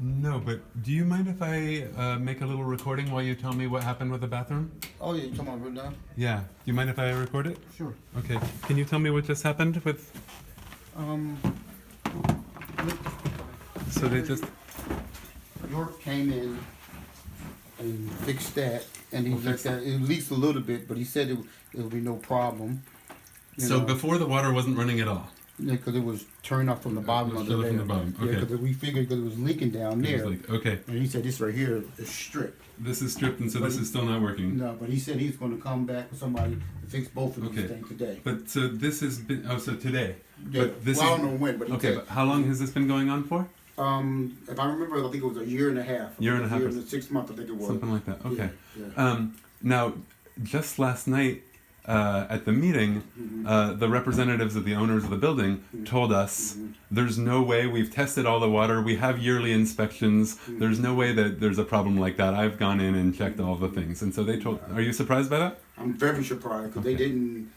No, but do you mind if I make a little recording while you tell me what happened with the bathroom? Oh yeah, you come on right now? Yeah. Do you mind if I record it? Sure. Okay. Can you tell me what just happened with... So they just... York came in and fixed that, and he looked at it leaks a little bit, but he said it would be no problem. So before the water wasn't running at all? Yeah, because it was turned off from the bottom of the layer. From the bottom. Okay. Yeah, because we figured because it was leaking down there. Okay. And he said this right here is stripped. This is stripped, and so this is still not working. No, but he said he's going to come back with somebody to fix both of these things today. But so this has been so today. Yeah. But this I don't know when, but he said, but how long has this been going on for? if I remember, I think it was a year and a half. Year and a half. Year and 6 months, I think it was. Something like that. Okay. Yeah. Now, just last night at the meeting, the representatives of the owners of the building told us there's no way, we've tested all the water, we have yearly inspections, there's no way that there's a problem like that. I've gone in and checked all the things. And so they told, are you surprised by that? I'm very surprised because they didn't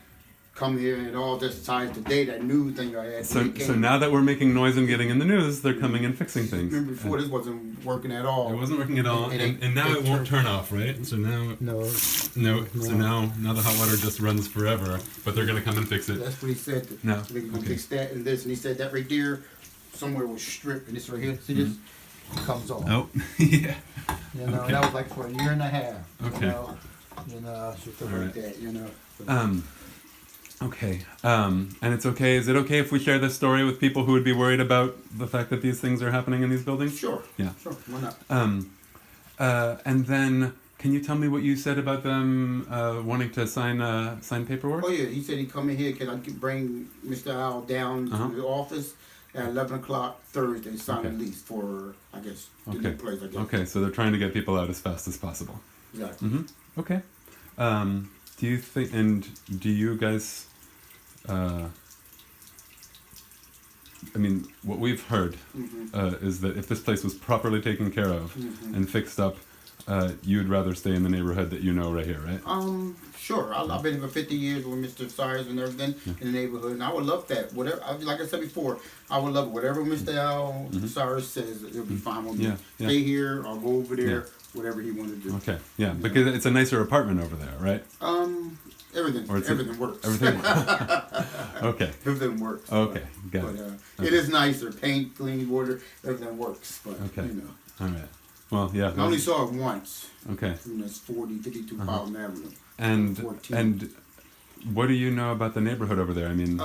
come here at all this time today, that new thing I had. So now that we're making noise and getting in the news, they're coming and fixing things. Remember before this wasn't working at all. It wasn't working at all, and now it won't turn off, right? So now, No. So now the hot water just runs forever, but they're gonna come and fix it. That's what he said. No. They're gonna fix that and this, and he said that right there, somewhere was stripped, and this right here, see this comes off. Oh, yeah. You know, that was like for a year and a half. Okay. You know, something like that. You know. Okay. And it's okay. Is it okay if we share this story with people who would be worried about the fact that these things are happening in these buildings? Sure. Yeah. Sure. Why not? And then, can you tell me what you said about them wanting to sign paperwork? Oh yeah, he said he'd come in here. Can I bring Mr. Al down to the office at 11 o'clock Thursday, sign a lease for, I guess, the new place, I guess. Okay, so they're trying to get people out as fast as possible. Exactly. Okay. Do you think, and do you guys, I mean, what we've heard is that if this place was properly taken care of and fixed up, you'd rather stay in the neighborhood that you know right here, right? Sure. I've been here for 50 years with Mr. Cyrus and everything in the neighborhood, and I would love that. Whatever, like I said before, I would love whatever Mr. Al Cyrus says. It'll be fine with me. Stay here or go over there, whatever he wanted to do. Okay. Yeah, because it's a nicer apartment over there, right? Everything works. Everything. Okay. Everything works. Okay. Got it. It is nicer. Paint, clean, water, everything works. But you know. All right. Well, yeah. I only saw it once. Okay. And that's 52 Powell Avenue. And what do you know about the neighborhood over there? I mean,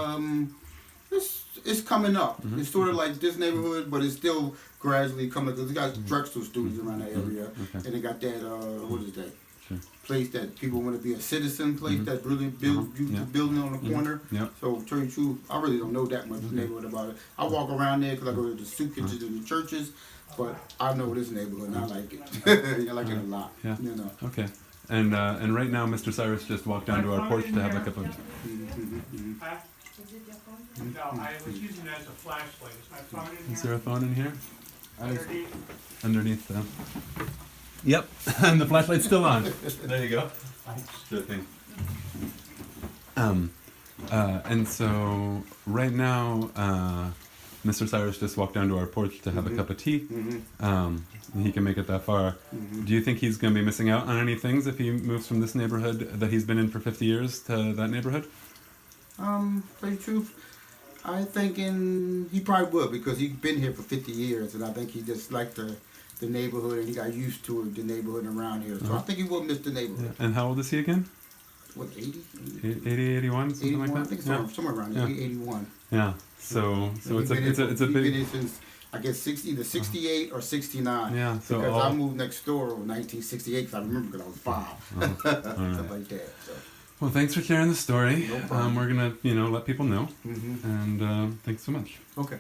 it's coming up. It's sort of like this neighborhood, but it's still gradually coming up. Because they got drugstore studios around that area, and they got that what is that? Place that people want to be a citizen place that really building on the corner. So, to tell you the truth, I really don't know that much neighborhood about it. I walk around there because I go to the soup kitchens and the churches, but I know this neighborhood and I like it. I like it a lot. Yeah. You know. Okay. And right now, Mr. Cyrus just walked down to our porch to have a cup of tea. No, I was using it as a flashlight. Is my phone in here? Is there a phone in here? Underneath? Underneath them. Yep, and the flashlight's still on. There you go. Sure thing. And so right now, Mr. Cyrus just walked down to our porch to have a cup of tea. He can make it that far. Do you think he's going to be missing out on any things if he moves from this neighborhood that he's been in for 50 years to that neighborhood? Tell you the truth, I think he probably would because he's been here for 50 years, and I think he just liked the neighborhood and he got used to it, the neighborhood around here. So I think he will miss the neighborhood. Yeah. And how old is he again? What, 80? 80, 81, something 81? like that? I think somewhere around there, 81. Yeah, so it's a big... He's been here since, I guess, either 68 or 69. Yeah, so because I moved next door in 1968 because I remember because I was 5. Stuff like that. So. Well, thanks for sharing the story. No problem. We're going to, let people know. And thanks so much. Okay.